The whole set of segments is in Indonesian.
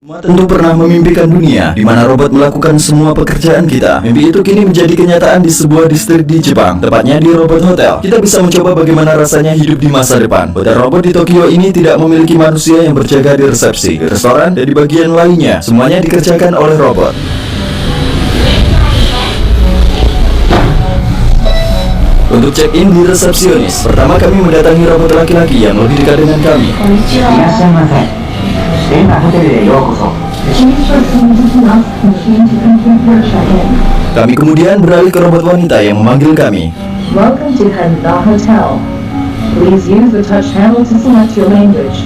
Semua tentu pernah memimpikan dunia di mana robot melakukan semua pekerjaan kita. Mimpi itu kini menjadi kenyataan di sebuah distrik di Jepang, tepatnya di Robot Hotel. Kita bisa mencoba bagaimana rasanya hidup di masa depan. Hotel robot di Tokyo ini tidak memiliki manusia yang berjaga di resepsi, di restoran, dan di bagian lainnya. Semuanya dikerjakan oleh robot. Untuk check-in di resepsionis, pertama kami mendatangi robot laki-laki yang lebih dekat dengan kami. Kami kemudian beralih ke robot wanita yang memanggil kami. Welcome to Haneda Hotel. Please use the touch handle to select your language.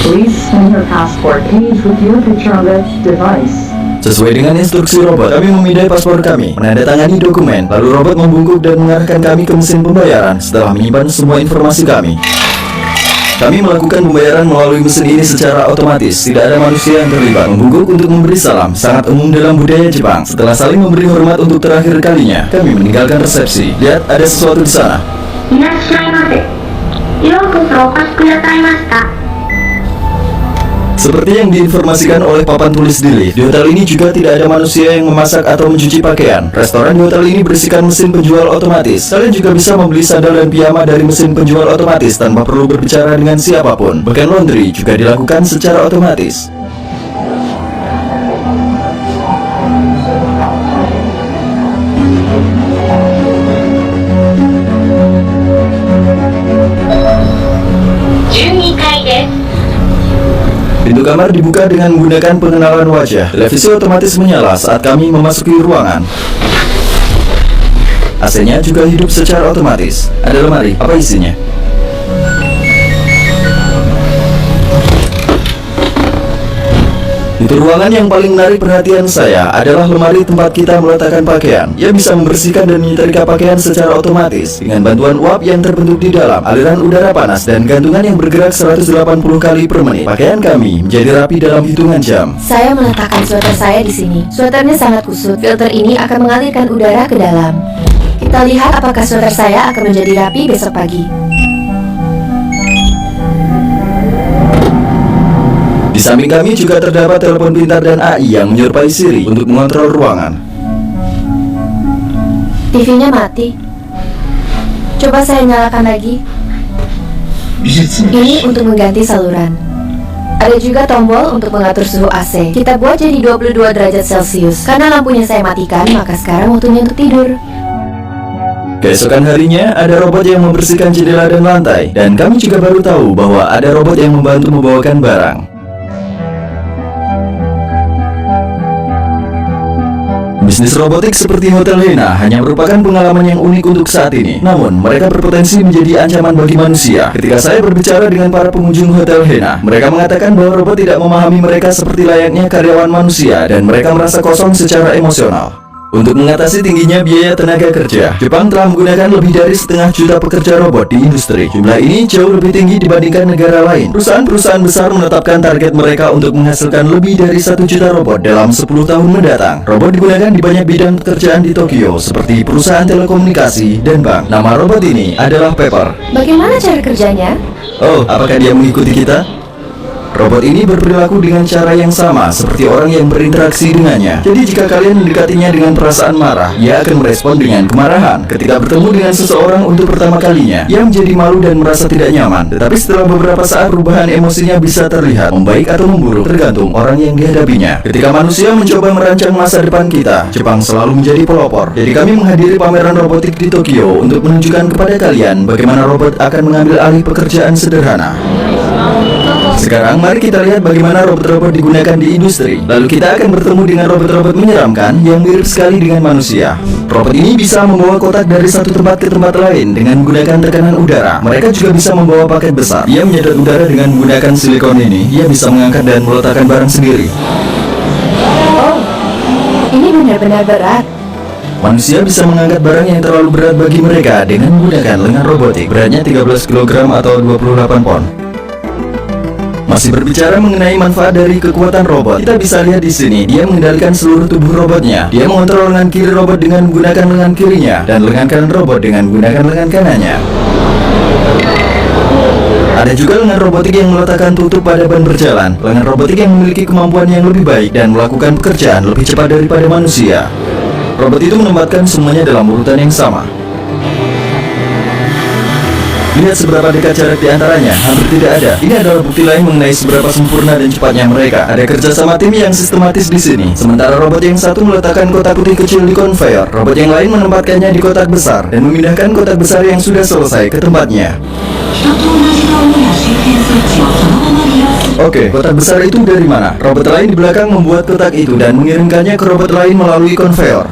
Please scan your passport page with your picture on the device. Sesuai dengan instruksi robot, kami memindai paspor kami, menandatangani dokumen, lalu robot membungkuk dan mengarahkan kami ke mesin pembayaran setelah menyimpan semua informasi kami. Kami melakukan pembayaran melalui mesin ini secara otomatis, tidak ada manusia yang terlibat. Membungkuk untuk memberi salam, sangat umum dalam budaya Jepang. Setelah saling memberi hormat untuk terakhir kalinya, kami meninggalkan resepsi. Lihat, ada sesuatu di sana. Seperti yang diinformasikan oleh papan tulis di lift, di hotel ini juga tidak ada manusia yang memasak atau mencuci pakaian. Restoran di hotel ini berisikan mesin penjual otomatis. Kalian juga bisa membeli sandal dan piyama dari mesin penjual otomatis tanpa perlu berbicara dengan siapapun. Bahkan laundry juga dilakukan secara otomatis. Pintu kamar dibuka dengan menggunakan pengenalan wajah. Televisi otomatis menyala saat kami memasuki ruangan. AC-nya juga hidup secara otomatis. Ada lemari, apa isinya? Itu ruangan yang paling menarik perhatian saya adalah lemari tempat kita meletakkan pakaian. Ia bisa membersihkan dan menyetrika pakaian secara otomatis dengan bantuan uap yang terbentuk di dalam, aliran udara panas, dan gantungan yang bergerak 180 kali per menit. Pakaian kami menjadi rapi dalam hitungan jam. Saya meletakkan sweater saya di sini. Sweaternya sangat kusut. Filter ini akan mengalirkan udara ke dalam. Kita lihat apakah sweater saya akan menjadi rapi besok pagi. Di samping kami juga terdapat telepon pintar dan AI yang menyerupai Siri untuk mengontrol ruangan. TV-nya mati. Coba saya nyalakan lagi. Ini untuk mengganti saluran. Ada juga tombol untuk mengatur suhu AC. Kita buat jadi 22 derajat Celcius. Karena lampunya saya matikan, maka sekarang waktunya untuk tidur. Keesokan harinya, ada robot yang membersihkan jendela dan lantai. Dan kami juga baru tahu bahwa ada robot yang membantu membawakan barang. Bisnis robotik seperti Hotel Hena hanya merupakan pengalaman yang unik untuk saat ini. Namun, mereka berpotensi menjadi ancaman bagi manusia. Ketika saya berbicara dengan para pengunjung Hotel Hena, mereka mengatakan bahwa robot tidak memahami mereka seperti layaknya karyawan manusia dan mereka merasa kosong secara emosional. Untuk mengatasi tingginya biaya tenaga kerja, Jepang telah menggunakan lebih dari 500 juta pekerja robot di industri. Jumlah ini jauh lebih tinggi dibandingkan negara lain. Perusahaan-perusahaan besar menetapkan target mereka untuk menghasilkan lebih dari 1 juta robot dalam 10 tahun mendatang. Robot digunakan di banyak bidang pekerjaan di Tokyo, seperti perusahaan telekomunikasi dan bank. Nama robot ini adalah Pepper. Bagaimana cara kerjanya? Oh, apakah dia mengikuti kita? Robot ini berperilaku dengan cara yang sama seperti orang yang berinteraksi dengannya. Jadi jika kalian mendekatinya dengan perasaan marah, ia akan merespon dengan kemarahan. Ketika bertemu dengan seseorang untuk pertama kalinya, ia menjadi malu dan merasa tidak nyaman. Tetapi setelah beberapa saat, perubahan emosinya bisa terlihat, membaik atau memburuk, tergantung orang yang dihadapinya. Ketika manusia mencoba merancang masa depan kita, Jepang selalu menjadi pelopor. Jadi kami menghadiri pameran robotik di Tokyo untuk menunjukkan kepada kalian bagaimana robot akan mengambil alih pekerjaan sederhana. Sekarang mari kita lihat bagaimana robot-robot digunakan di industri. Lalu kita akan bertemu dengan robot-robot menyeramkan yang mirip sekali dengan manusia. Robot ini bisa membawa kotak dari satu tempat ke tempat lain dengan menggunakan tekanan udara. Mereka juga bisa membawa paket besar. Ia menyedot udara dengan menggunakan silikon ini. Ia bisa mengangkat dan meletakkan barang sendiri. Oh, ini benar-benar berat. Manusia bisa mengangkat barang yang terlalu berat bagi mereka dengan menggunakan lengan robotik. Beratnya 13 kg atau 28 pon. Masih berbicara mengenai manfaat dari kekuatan robot, kita bisa lihat di sini. Dia mengendalikan seluruh tubuh robotnya. Dia mengontrol lengan kiri robot dengan menggunakan lengan kirinya dan lengan kanan robot dengan menggunakan lengan kanannya. Ada juga lengan robotik yang meletakkan tutup pada ban berjalan. Lengan robotik yang memiliki kemampuan yang lebih baik dan melakukan pekerjaan lebih cepat daripada manusia. Robot itu menempatkan semuanya dalam urutan yang sama. Lihat seberapa dekat jarak di antaranya, hampir tidak ada. Ini adalah bukti lain mengenai seberapa sempurna dan cepatnya mereka. Ada kerjasama tim yang sistematis di sini. Sementara robot yang satu meletakkan kotak putih kecil di konveyor, robot yang lain menempatkannya di kotak besar dan memindahkan kotak besar yang sudah selesai ke tempatnya. Oke, kotak besar itu dari mana? Robot lain di belakang membuat kotak itu dan mengirimkannya ke robot lain melalui konveyor.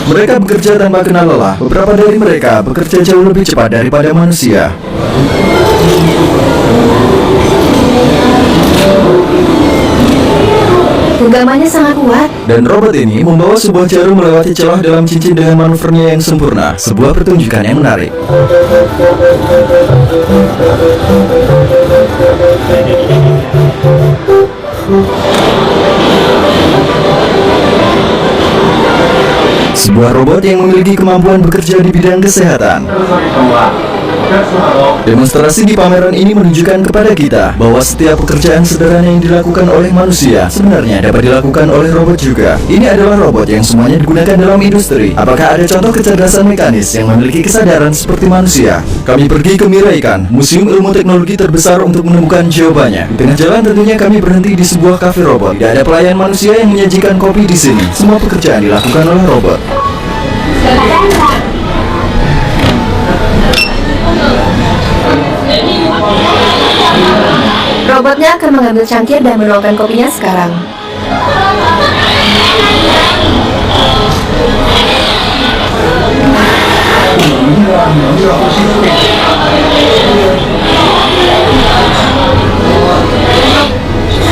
Mereka bekerja tanpa kenal lelah. Beberapa dari mereka bekerja jauh lebih cepat daripada manusia. Genggamannya sangat kuat. Dan robot ini membawa sebuah jarum melewati celah dalam cincin dengan manuvernya yang sempurna. Sebuah pertunjukan yang menarik. Sebuah robot yang memiliki kemampuan bekerja di bidang kesehatan. Demonstrasi di pameran ini menunjukkan kepada kita bahwa setiap pekerjaan sederhana yang dilakukan oleh manusia sebenarnya dapat dilakukan oleh robot juga. Ini adalah robot yang semuanya digunakan dalam industri. Apakah ada contoh kecerdasan mekanis yang memiliki kesadaran seperti manusia? Kami pergi ke Miraikan, museum ilmu teknologi terbesar untuk menemukan jawabannya. Di tengah jalan tentunya kami berhenti di sebuah kafe robot. Tidak ada pelayan manusia yang menyajikan kopi di sini. Semua pekerjaan dilakukan oleh robot. Robotnya akan mengambil cangkir dan menuangkan kopinya sekarang.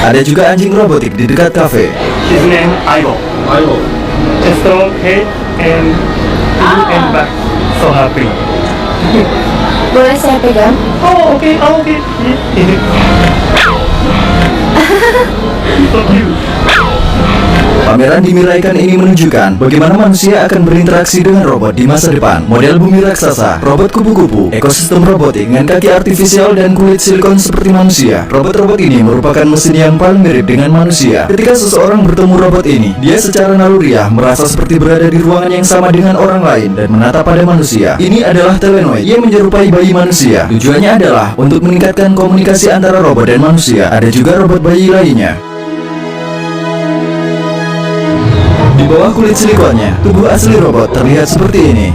Ada juga anjing robotik di dekat kafe. His name Aibo. A strong head and back. So happy. Boleh saya pegang? Oh, okay. So cute. Pameran di Miraikan ini menunjukkan bagaimana manusia akan berinteraksi dengan robot di masa depan. Model bumi raksasa, robot kupu-kupu, ekosistem robotik dengan kaki artifisial dan kulit silikon seperti manusia. Robot-robot ini merupakan mesin yang paling mirip dengan manusia. Ketika seseorang bertemu robot ini, dia secara naluriah merasa seperti berada di ruangan yang sama dengan orang lain dan menatap pada manusia. Ini adalah Telenoid. Ia menyerupai bayi manusia. Tujuannya adalah untuk meningkatkan komunikasi antara robot dan manusia. Ada juga robot bayi lainnya. Di bawah kulit silikonnya, tubuh asli robot terlihat seperti ini.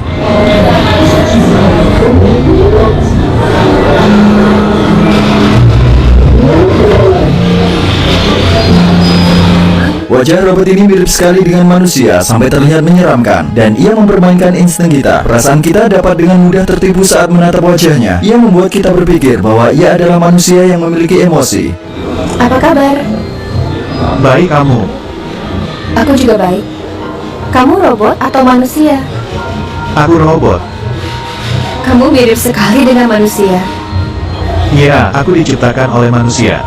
Wajah robot ini mirip sekali dengan manusia sampai terlihat menyeramkan, dan ia mempermainkan insting kita. Perasaan kita dapat dengan mudah tertipu saat menatap wajahnya. Ia membuat kita berpikir bahwa ia adalah manusia yang memiliki emosi. Apa kabar? Baik kamu. Aku juga baik. Kamu robot atau manusia? Aku robot. Kamu mirip sekali dengan manusia. Iya, aku diciptakan oleh manusia.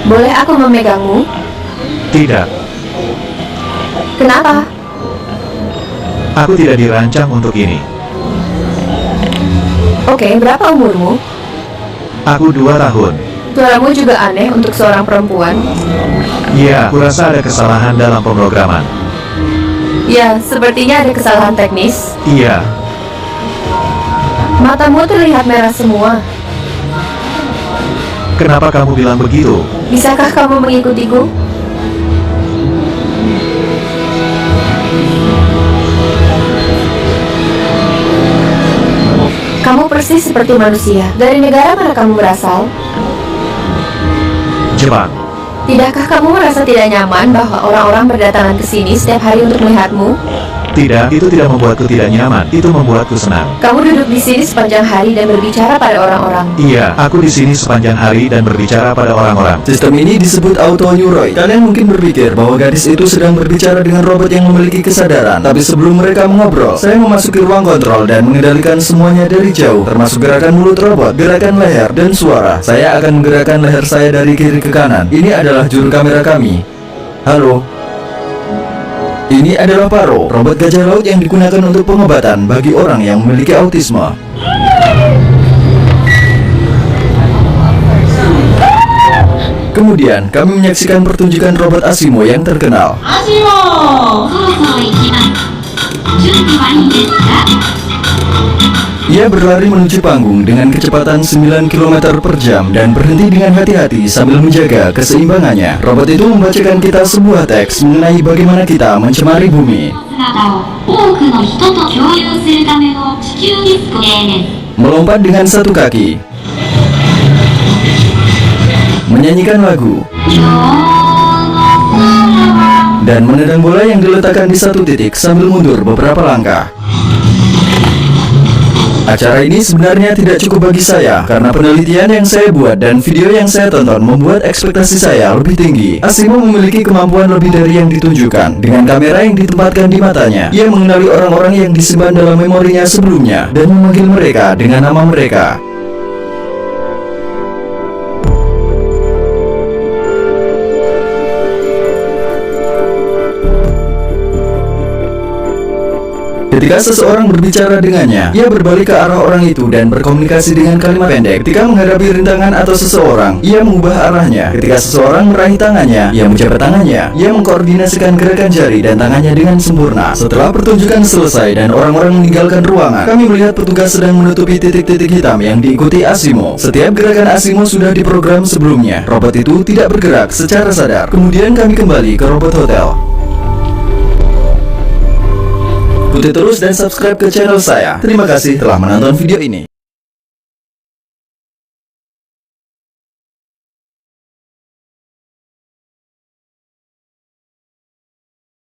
Boleh aku memegangmu? Tidak. Kenapa? Aku tidak dirancang untuk ini. Oke, berapa umurmu? Aku 2 tahun. Suaramu juga aneh untuk seorang perempuan. Iya, kurasa ada kesalahan dalam pemrograman. Ya, sepertinya ada kesalahan teknis. Iya. Matamu terlihat merah semua. Kenapa kamu bilang begitu? Bisakah kamu mengikutiku? Kamu persis seperti manusia. Dari negara mana kamu berasal? Jepang. Tidakkah kamu merasa tidak nyaman bahwa orang-orang berdatangan ke sini setiap hari untuk melihatmu? Tidak, itu tidak membuatku tidak nyaman. Itu membuatku senang. Kamu duduk di sini sepanjang hari dan berbicara pada orang-orang. Iya, aku di sini sepanjang hari dan berbicara pada orang-orang. Sistem ini disebut auto neuroid. Kalian mungkin berpikir bahwa gadis itu sedang berbicara dengan robot yang memiliki kesadaran. Tapi sebelum mereka mengobrol, saya memasuki ruang kontrol dan mengendalikan semuanya dari jauh, termasuk gerakan mulut robot, gerakan leher, dan suara. Saya akan menggerakkan leher saya dari kiri ke kanan. Ini adalah juru kamera kami. Halo. Ini adalah Paro, robot gajah laut yang digunakan untuk pengobatan bagi orang yang memiliki autisme. Kemudian kami menyaksikan pertunjukan robot Asimo yang terkenal. そろそろ行きます。準備はいいですか？ Ia berlari menuju panggung dengan kecepatan 9 km per jam dan berhenti dengan hati-hati sambil menjaga keseimbangannya. Robot itu membacakan kita sebuah teks mengenai bagaimana kita mencemari bumi. 姿を多くの人と共有するための地球ディスプレイです。 Melompat dengan satu kaki, menyanyikan lagu, dan menendang bola yang diletakkan di satu titik sambil mundur beberapa langkah. Acara ini sebenarnya tidak cukup bagi saya karena penelitian yang saya buat dan video yang saya tonton membuat ekspektasi saya lebih tinggi. Asimo memiliki kemampuan lebih dari yang ditunjukkan. Dengan kamera yang ditempatkan di matanya, ia mengenali orang-orang yang disimpan dalam memorinya sebelumnya dan memanggil mereka dengan nama mereka. Ketika seseorang berbicara dengannya, ia berbalik ke arah orang itu dan berkomunikasi dengan kalimat pendek. Ketika menghadapi rintangan atau seseorang, ia mengubah arahnya. Ketika seseorang meraih tangannya, ia menjabat tangannya. Ia mengkoordinasikan gerakan jari dan tangannya dengan sempurna. Setelah pertunjukan selesai dan orang-orang meninggalkan ruangan, kami melihat petugas sedang menutupi titik-titik hitam yang diikuti Asimo. Setiap gerakan Asimo sudah diprogram sebelumnya. Robot itu tidak bergerak secara sadar. Kemudian kami kembali ke robot hotel. Ikuti terus dan subscribe ke channel saya. Terima kasih telah menonton video ini.